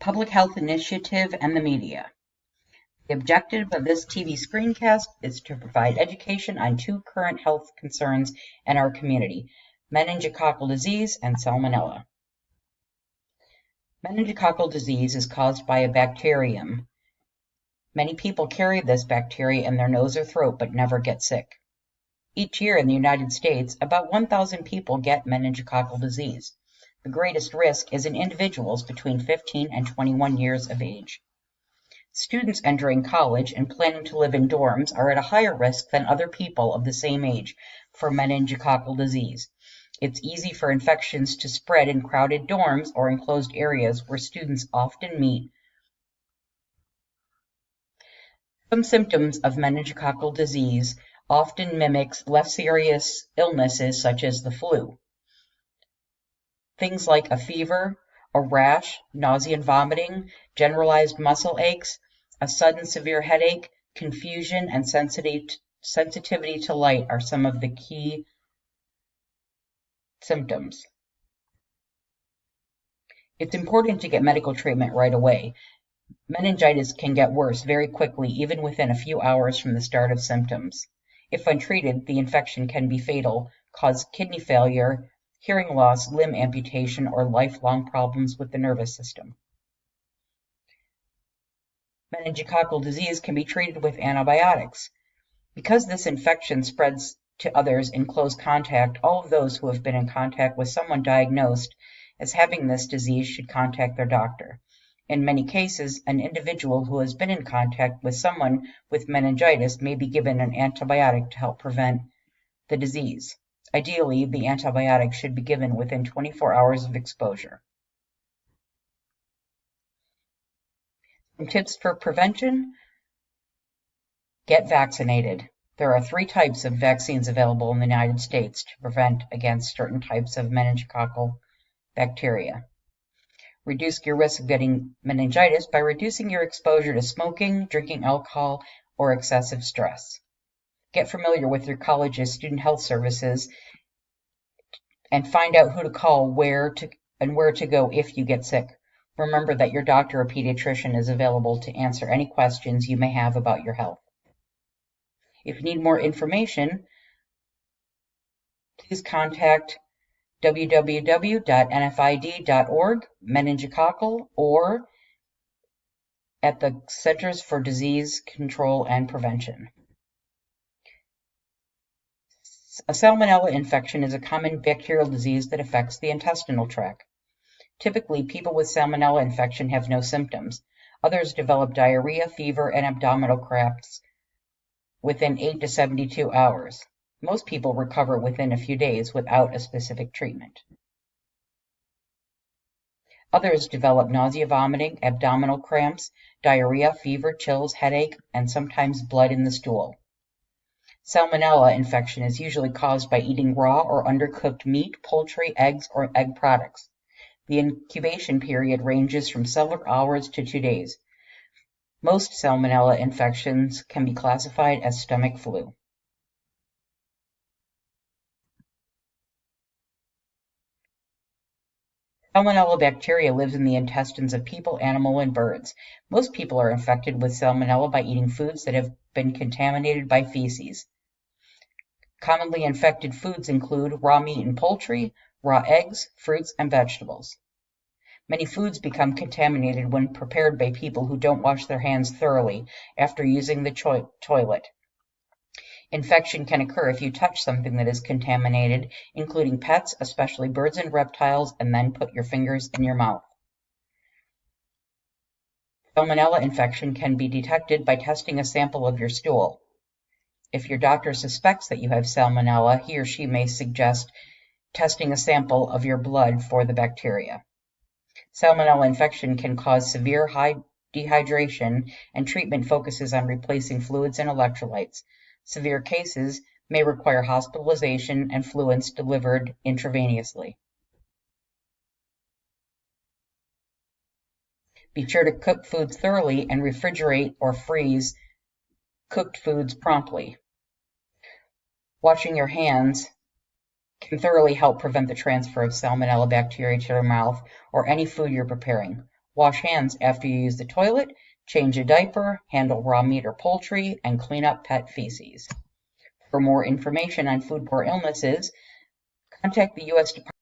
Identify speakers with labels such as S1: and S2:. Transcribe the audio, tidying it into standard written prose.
S1: public health initiative and the media. The objective of this TV screencast is to provide education on two current health concerns in our community: meningococcal disease and salmonella. Meningococcal disease is caused by a bacterium. Many people carry this bacteria in their nose or throat but never get sick. Each year in the United States, about 1,000 people get meningococcal disease. The greatest risk is in individuals between 15 and 21 years of age. Students entering college and planning to live in dorms are at a higher risk than other people of the same age for meningococcal disease. It's easy for infections to spread in crowded dorms or enclosed areas where students often meet. Some symptoms of meningococcal disease often mimics less serious illnesses such as the flu. Things like a fever, a rash, nausea and vomiting, generalized muscle aches, a sudden severe headache, confusion, and sensitivity to light are some of the key symptoms. It's important to get medical treatment right away. Meningitis can get worse very quickly, even within a few hours from the start of symptoms. If untreated, the infection can be fatal, cause kidney failure, hearing loss, limb amputation, or lifelong problems with the nervous system. Meningococcal disease can be treated with antibiotics. Because this infection spreads to others in close contact, all of those who have been in contact with someone diagnosed as having this disease should contact their doctor. In many cases, an individual who has been in contact with someone with meningitis may be given an antibiotic to help prevent the disease. Ideally, the antibiotic should be given within 24 hours of exposure. Some tips for prevention: get vaccinated. There are 3 types of vaccines available in the United States to prevent against certain types of meningococcal bacteria. Reduce your risk of getting meningitis by reducing your exposure to smoking, drinking alcohol, or excessive stress. Get familiar with your college's student health services and find out who to call, where to go if you get sick. Remember that your doctor or pediatrician is available to answer any questions you may have about your health. If you need more information, please contact www.nfid.org, meningococcal, or at the Centers for Disease Control and Prevention. A salmonella infection is a common bacterial disease that affects the intestinal tract. Typically, people with salmonella infection have no symptoms. Others develop diarrhea, fever, and abdominal cramps within 8 to 72 hours. Most people recover within a few days without a specific treatment. Others develop nausea, vomiting, abdominal cramps, diarrhea, fever, chills, headache, and sometimes blood in the stool. Salmonella infection is usually caused by eating raw or undercooked meat, poultry, eggs, or egg products. The incubation period ranges from several hours to 2 days. Most salmonella infections can be classified as stomach flu. Salmonella bacteria lives in the intestines of people, animals, and birds. Most people are infected with salmonella by eating foods that have been contaminated by feces. Commonly infected foods include raw meat and poultry, raw eggs, fruits, and vegetables. Many foods become contaminated when prepared by people who don't wash their hands thoroughly after using the toilet. Infection can occur if you touch something that is contaminated, including pets, especially birds and reptiles, and then put your fingers in your mouth. Salmonella infection can be detected by testing a sample of your stool. If your doctor suspects that you have salmonella, he or she may suggest testing a sample of your blood for the bacteria. Salmonella infection can cause severe dehydration, and treatment focuses on replacing fluids and electrolytes. Severe cases may require hospitalization and fluids delivered intravenously. Be sure to cook foods thoroughly and refrigerate or freeze cooked foods promptly. Washing your hands can thoroughly help prevent the transfer of salmonella bacteria to your mouth or any food you're preparing. Wash hands after you use the toilet, change a diaper, handle raw meat or poultry, and clean up pet feces. For more information on foodborne illnesses, contact the U.S. Department